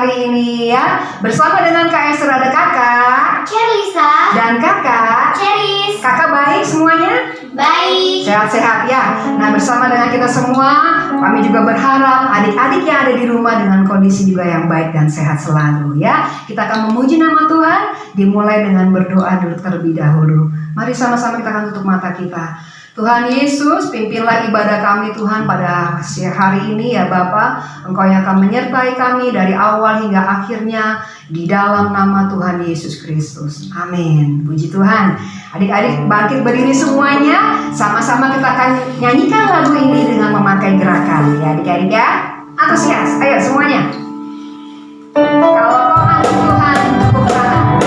hari ini ya. Bersama dengan Kak Esther ada kakak Cerlisa dan kakak Ceris. Kakak baik semuanya? Baik. Sehat-sehat ya. Nah, bersama dengan kita semua, kami juga berharap adik-adik yang ada di rumah dengan kondisi juga yang baik dan sehat selalu ya. Kita akan memuji nama Tuhan, dimulai dengan berdoa dulu terlebih dahulu. Mari sama-sama kita akan tutup mata kita. Tuhan Yesus, pimpinlah ibadah kami Tuhan pada hari ini ya Bapa. Engkau yang akan menyertai kami dari awal hingga akhirnya di dalam nama Tuhan Yesus Kristus. Amin. Puji Tuhan. Adik-adik bangkit berdiri semuanya. Sama-sama kita akan nyanyikan lagu ini dengan memakai gerakan ya adik-adik ya. Antusias, ayo semuanya. Kalau kau anak Tuhan, tepuk tangan.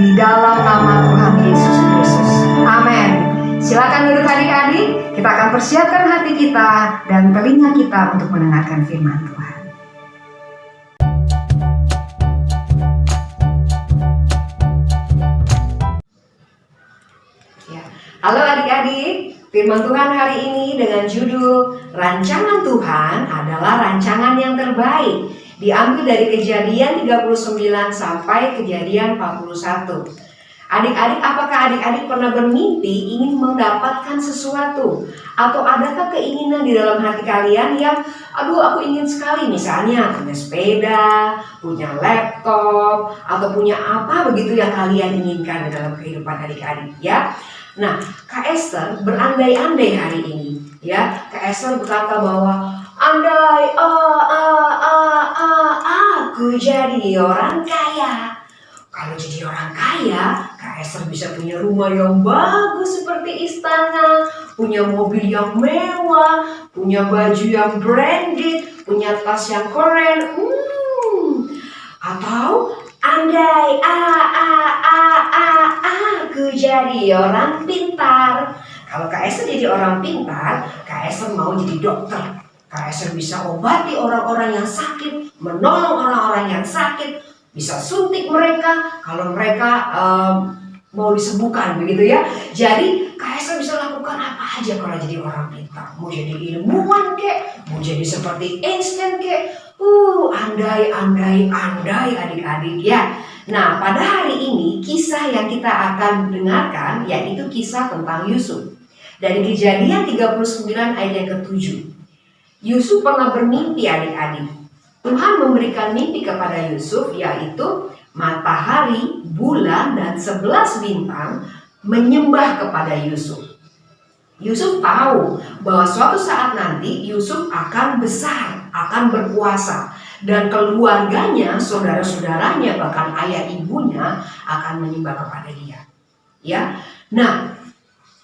Di dalam nama Tuhan Yesus Kristus. Amin. Silakan duduk adik-adik. Kita akan persiapkan hati kita dan telinga kita untuk mendengarkan firman Tuhan. Ya. Halo adik-adik. Firman Tuhan hari ini dengan judul Rancangan Tuhan adalah rancangan yang terbaik. Diambil dari Kejadian 39 sampai Kejadian 41. Adik-adik, apakah adik-adik pernah bermimpi ingin mendapatkan sesuatu? Atau adakah keinginan di dalam hati kalian yang, aduh aku ingin sekali misalnya punya sepeda, punya laptop, atau punya apa begitu yang kalian inginkan di dalam kehidupan adik-adik ya? Nah, Kak Esther berandai-andai hari ini ya. Kak Esther berkata bahwa andai aku jadi orang kaya. Kalau jadi orang kaya, Kak Esther bisa punya rumah yang bagus seperti istana, punya mobil yang mewah, punya baju yang branded, punya tas yang keren. Atau andai aku jadi orang pintar. Kalau Kak Esther jadi orang pintar, Kak Esther mau jadi dokter. Kak Esther bisa obati orang-orang yang sakit, menolong orang-orang yang sakit, bisa suntik mereka kalau mereka mau disembuhkan begitu ya. Jadi Kak Esther bisa lakukan apa aja kalau jadi orang pintar. Mau jadi ilmuwan kek, mau jadi seperti Einstein kek. Andai adik-adik ya. Nah, pada hari ini kisah yang kita akan dengarkan yaitu kisah tentang Yusuf. Dari Kejadian 39 ayat yang ke-7. Yusuf pernah bermimpi adik-adik. Tuhan memberikan mimpi kepada Yusuf yaitu matahari, bulan, dan 11 bintang menyembah kepada Yusuf. Yusuf tahu bahwa suatu saat nanti Yusuf akan besar, akan berkuasa, dan keluarganya, saudara-saudaranya, bahkan ayah ibunya akan menyembah kepada dia. Ya, nah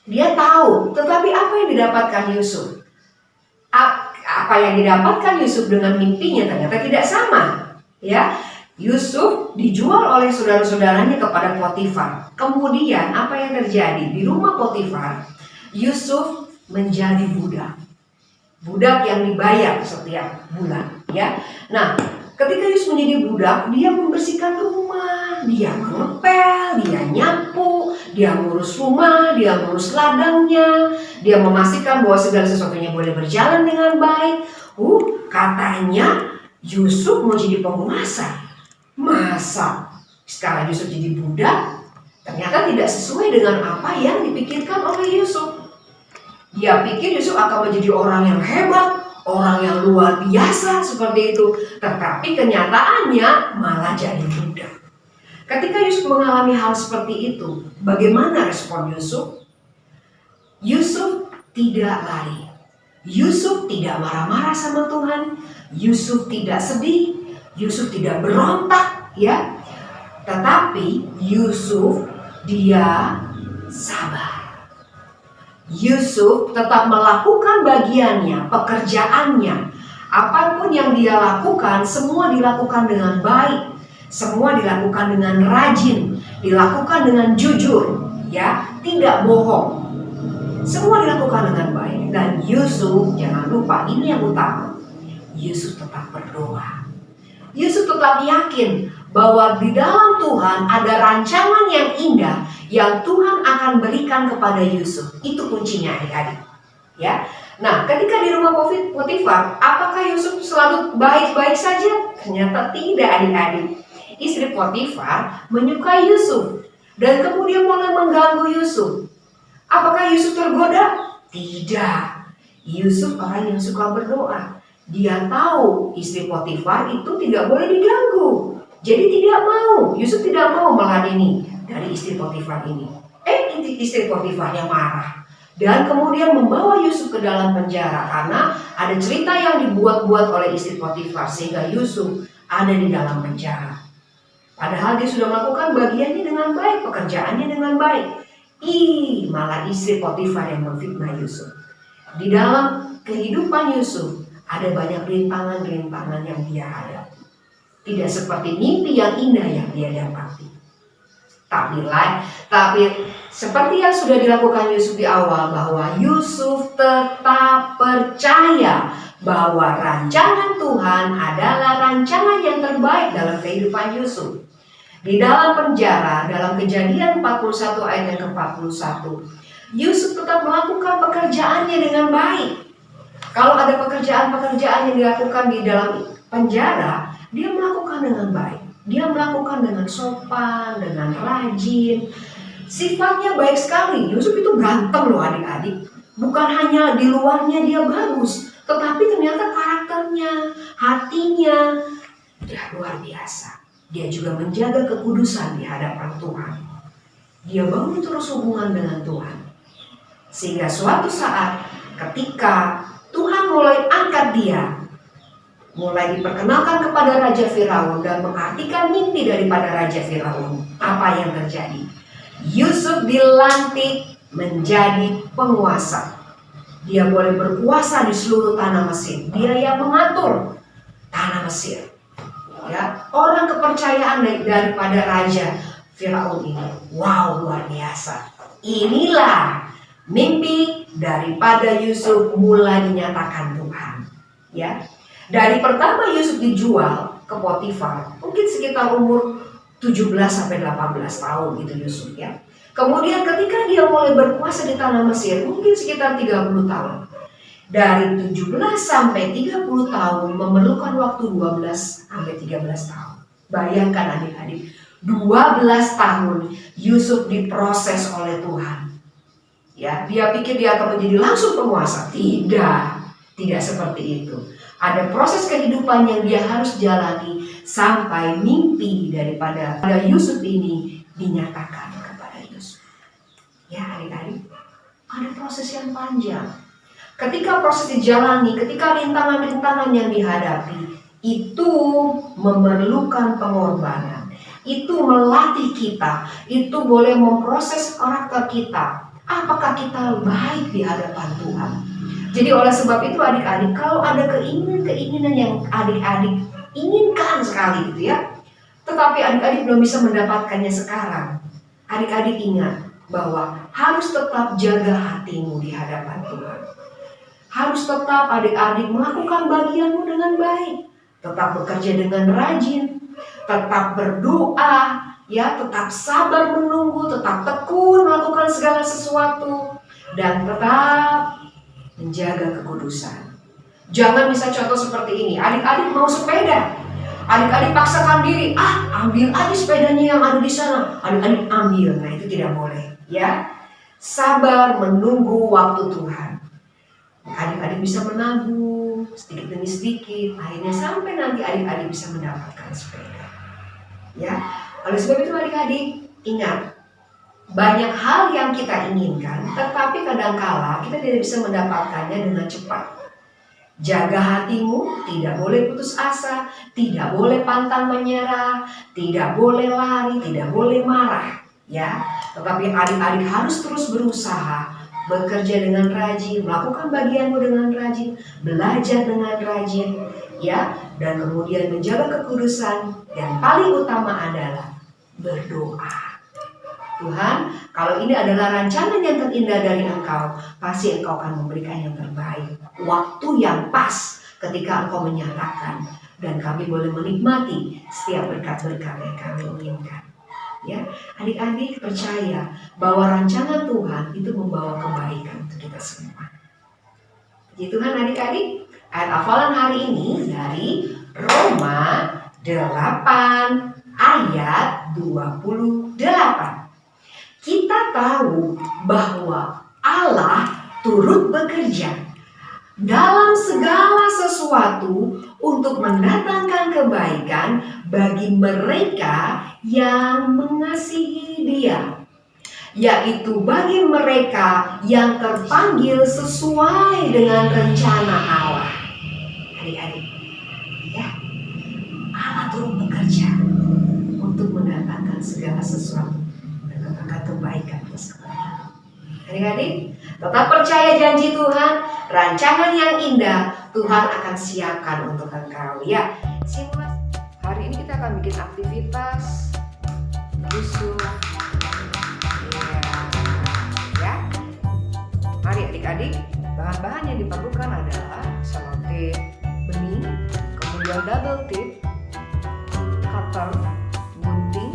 dia tahu, tetapi apa yang didapatkan Yusuf? Apa yang didapatkan Yusuf dengan mimpinya ternyata tidak sama. Ya, Yusuf dijual oleh saudara-saudaranya kepada Potifar. Kemudian apa yang terjadi di rumah Potifar? Yusuf menjadi budak. Budak yang dibayar setiap bulan. Ya, nah ketika Yusuf menjadi budak, dia membersihkan rumah, dia mengepel, dia nyapu, dia ngurus rumah, dia ngurus ladangnya, dia memastikan bahwa segala sesuatunya boleh berjalan dengan baik. Katanya Yusuf mau jadi penguasa. Masa sekarang Yusuf jadi budak? Ternyata tidak sesuai dengan apa yang dipikirkan oleh Yusuf. Dia pikir Yusuf akan menjadi orang yang hebat, orang yang luar biasa seperti itu. Tetapi kenyataannya malah jadi budak. Ketika Yusuf mengalami hal seperti itu, bagaimana respon Yusuf? Yusuf tidak lari. Yusuf tidak marah-marah sama Tuhan. Yusuf tidak sedih. Yusuf tidak berontak, ya. Tetapi Yusuf dia sabar. Yusuf tetap melakukan bagiannya, pekerjaannya. Apapun yang dia lakukan, semua dilakukan dengan baik. Semua dilakukan dengan rajin, dilakukan dengan jujur, ya, tidak bohong. Semua dilakukan dengan baik. Dan Yusuf, jangan lupa ini yang utama. Yusuf tetap berdoa. Yusuf tetap yakin bahwa di dalam Tuhan ada rancangan yang indah yang Tuhan akan berikan kepada Yusuf. Itu kuncinya adik-adik. Ya. Nah, ketika di rumah Potifar, apakah Yusuf selalu baik-baik saja? Ternyata tidak adik-adik. Istri Potifar menyukai Yusuf dan kemudian mulai mengganggu Yusuf. Apakah Yusuf tergoda? Tidak. Yusuf orang yang suka berdoa. Dia tahu istri Potifar itu tidak boleh diganggu. Jadi tidak mau, Yusuf tidak mau meladeni dari istri Potifar ini. Istri Potifar yang marah. Dan kemudian membawa Yusuf ke dalam penjara karena ada cerita yang dibuat-buat oleh istri Potifar sehingga Yusuf ada di dalam penjara. Padahal dia sudah melakukan bagiannya dengan baik, pekerjaannya dengan baik. Malah istri Potifar yang memfitnah Yusuf. Di dalam kehidupan Yusuf ada banyak rintangan-rintangan yang dia hadapi. Tidak seperti mimpi yang indah yang dia dapati. Tapi seperti yang sudah dilakukan Yusuf di awal, bahwa Yusuf tetap percaya bahwa rancangan Tuhan adalah rancangan yang terbaik dalam kehidupan Yusuf. Di dalam penjara, dalam Kejadian 41 ayat yang ke-41, Yusuf tetap melakukan pekerjaannya dengan baik. Kalau ada pekerjaan-pekerjaan yang dilakukan di dalam penjara, dia melakukan dengan baik. Dia melakukan dengan sopan, dengan rajin. Sifatnya baik sekali. Yusuf itu ganteng loh adik-adik. Bukan hanya di luarnya dia bagus, tetapi ternyata karakternya, hatinya, ya luar biasa. Dia juga menjaga kekudusan di hadapan Tuhan. Dia bangun terus hubungan dengan Tuhan. Sehingga suatu saat ketika Tuhan mulai angkat dia, mulai diperkenalkan kepada Raja Firaun dan mengartikan mimpi daripada Raja Firaun, apa yang terjadi? Yusuf dilantik menjadi penguasa. Dia boleh berkuasa di seluruh tanah Mesir. Dia yang mengatur tanah Mesir. Ya, orang kepercayaan daripada Raja Firaun ini. Wow, luar biasa. Inilah mimpi daripada Yusuf mulai dinyatakan Tuhan. Ya, dari pertama Yusuf dijual ke Potifar, mungkin sekitar umur 17 sampai 18 tahun gitu Yusuf ya. Kemudian ketika dia mulai berkuasa di tanah Mesir, mungkin sekitar 30 tahun. Dari 17 sampai 30 tahun memerlukan waktu 12 sampai 13 tahun. Bayangkan adik-adik, 12 tahun Yusuf diproses oleh Tuhan. Ya, dia pikir dia akan menjadi langsung penguasa. Tidak seperti itu. Ada proses kehidupan yang dia harus jalani sampai mimpi daripada Yusuf ini dinyatakan kepada Yusuf. Ya adik-adik, ada proses yang panjang. Ketika proses dijalani, ketika rintangan-rintangan yang dihadapi, itu memerlukan pengorbanan. Itu melatih kita, itu boleh memproses karakter kita. Apakah kita baik di hadapan Tuhan? Jadi oleh sebab itu adik-adik, kalau ada keinginan-keinginan yang adik-adik inginkan sekali gitu ya, tetapi adik-adik belum bisa mendapatkannya sekarang, adik-adik ingat bahwa harus tetap jaga hatimu di hadapan Tuhan. Harus tetap adik-adik melakukan bagianmu dengan baik, tetap bekerja dengan rajin, tetap berdoa, ya, tetap sabar menunggu, tetap tekun melakukan segala sesuatu, dan tetap menjaga kekudusan. Jangan bisa contoh seperti ini, adik-adik mau sepeda, adik-adik paksakan diri, ambil aja sepedanya yang ada di sana, adik-adik ambil. Nah itu tidak boleh, ya. Sabar menunggu waktu Tuhan. Adik-adik bisa menabung sedikit demi sedikit, akhirnya sampai nanti adik-adik bisa mendapatkan sepeda. Ya, oleh sebab itu adik-adik ingat, banyak hal yang kita inginkan, tetapi kadangkala kita tidak bisa mendapatkannya dengan cepat. Jaga hatimu, tidak boleh putus asa, tidak boleh pantang menyerah, tidak boleh lari, tidak boleh marah, ya. Tetapi adik-adik harus terus berusaha, bekerja dengan rajin, melakukan bagianmu dengan rajin, belajar dengan rajin, ya, dan kemudian menjaga kekudusan, dan paling utama adalah berdoa. Tuhan, kalau ini adalah rancangan yang terindah dari Engkau, pasti Engkau akan memberikan yang terbaik. Waktu yang pas ketika Engkau menyatakan, dan kami boleh menikmati setiap berkat-berkat yang kami inginkan. Ya, adik-adik percaya bahwa rancangan Tuhan itu membawa kebaikan untuk kita semua. Puji Tuhan adik-adik, ayat hafalan hari ini dari Roma 8 ayat 28. Kita tahu bahwa Allah turut bekerja dalam segala sesuatu untuk mendatangkan kebaikan bagi mereka yang mengasihi Dia, yaitu bagi mereka yang terpanggil sesuai dengan rencana Allah. Adik-adik, ya, Allah turut bekerja untuk mendatangkan segala sesuatu dan mendatangkan kebaikan bersama. Adik-adik, tetap percaya janji Tuhan, rancangan yang indah Tuhan akan siapkan untuk engkau, ya. Simulasi. Hari ini kita akan bikin aktivitas Yusuf. Ya. Mari adik-adik, bahan-bahan yang diperlukan adalah selotip bening, kemudian double tip, cutter, gunting,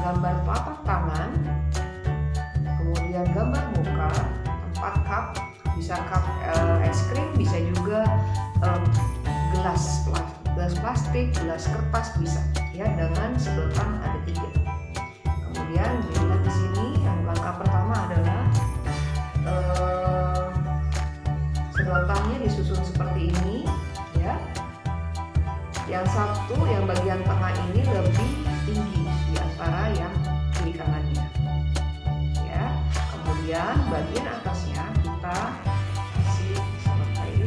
gambar telapak tangan, kemudian gambar muka, 4 cup, bisa cup es krim, bisa juga gelas gelas plastik, gelas kertas bisa ya, dengan sedotan ada 3. Kemudian dilihat di sini yang langkah pertama adalah sedotannya disusun seperti ini ya. Yang satu, yang bagian tengah ini lebih tinggi di antara yang kiri kanannya ya. Kemudian bagian atasnya kita kasih sabun cair.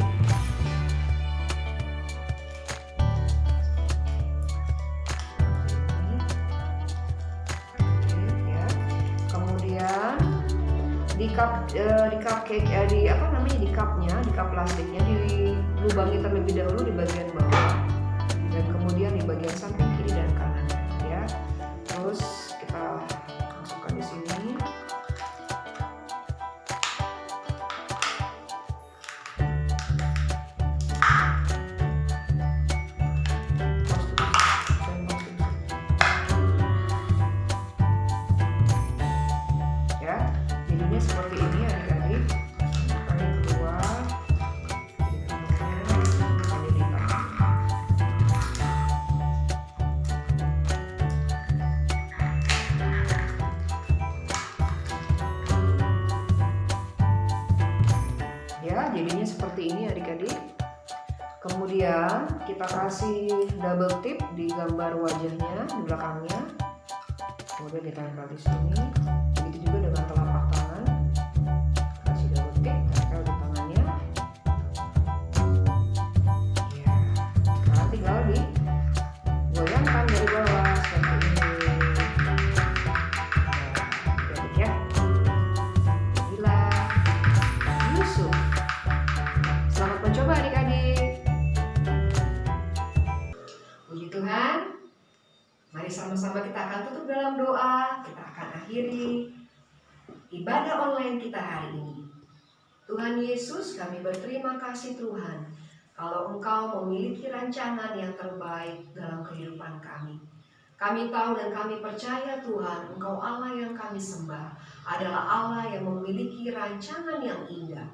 Ya. Kemudian di cup cake di cupnya, di cup plastiknya dilubangi terlebih dahulu di bagian bawah dan kemudian di bagian samping kiri dan kanan ya. Terus kita masukkan di sini. Ya, jadinya seperti ini adik-adik. Kali keluar. Ya, jadinya seperti ini adik-adik. Kemudian kita kasih double tip di gambar wajahnya di belakangnya. Kemudian ditempel di sini. Begitu juga dengan telapak tangan. Kasih double tip, tempel di tangannya. Ya, sekarang tinggal digoyangkan dari bawah seperti ini. Adik-adik ya. Inilah Yusuf. Selamat mencoba adik-adik. Puji Tuhan. Mari sama-sama kita akan tutup dalam doa. Kita akan akhiri ibadah online kita hari ini. Tuhan Yesus, kami berterima kasih Tuhan, kalau Engkau memiliki rancangan yang terbaik dalam kehidupan kami. Kami tahu dan kami percaya Tuhan, Engkau Allah yang kami sembah adalah Allah yang memiliki rancangan yang indah.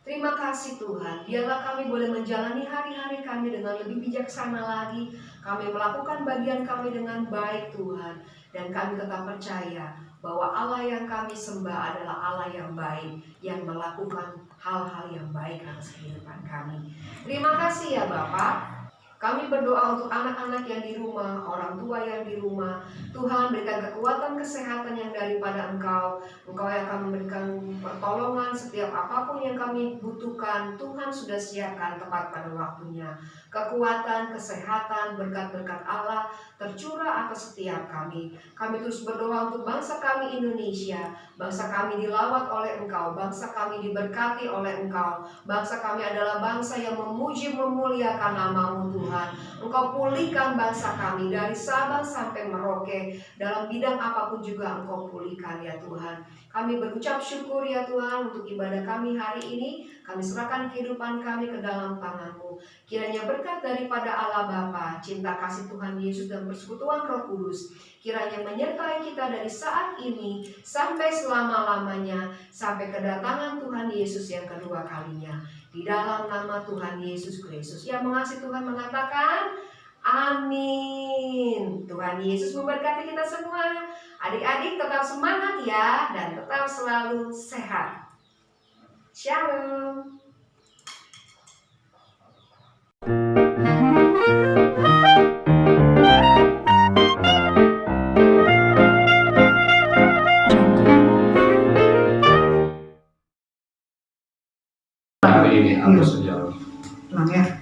Terima kasih Tuhan, biarlah kami boleh menjalani hari-hari kami dengan lebih bijaksana lagi. Kami melakukan bagian kami dengan baik Tuhan. Dan kami tetap percaya bahwa Allah yang kami sembah adalah Allah yang baik, yang melakukan hal-hal yang baik atas kehidupan kami. Terima kasih ya Bapak. Kami berdoa untuk anak-anak yang di rumah, orang tua yang di rumah. Tuhan, berikan kekuatan kesehatan yang daripada Engkau. Engkau yang akan memberikan pertolongan setiap apapun yang kami butuhkan. Tuhan sudah siapkan tepat pada waktunya. Kekuatan, kesehatan, berkat-berkat Allah tercurah atas setiap kami. Kami terus berdoa untuk bangsa kami Indonesia. Bangsa kami dilawat oleh Engkau. Bangsa kami diberkati oleh Engkau. Bangsa kami adalah bangsa yang memuji memuliakan nama-Mu Tuhan. Engkau pulihkan bangsa kami dari Sabang sampai Merauke. Dalam bidang apapun juga Engkau pulihkan ya Tuhan. Kami berucap syukur ya Tuhan untuk ibadah kami hari ini. Kami serahkan kehidupan kami ke dalam tangan-Mu. Kiranya berkat daripada Allah Bapa, cinta kasih Tuhan Yesus dan persekutuan Roh Kudus kiranya menyertai kita dari saat ini sampai selama-lamanya, sampai kedatangan Tuhan Yesus yang kedua kalinya. Di dalam nama Tuhan Yesus Kristus yang mengasihi Tuhan mengatakan amin. Tuhan Yesus memberkati kita semua. Adik-adik tetap semangat ya, dan tetap selalu sehat. Shalom. Hari ini atau sejauh Pulang ya.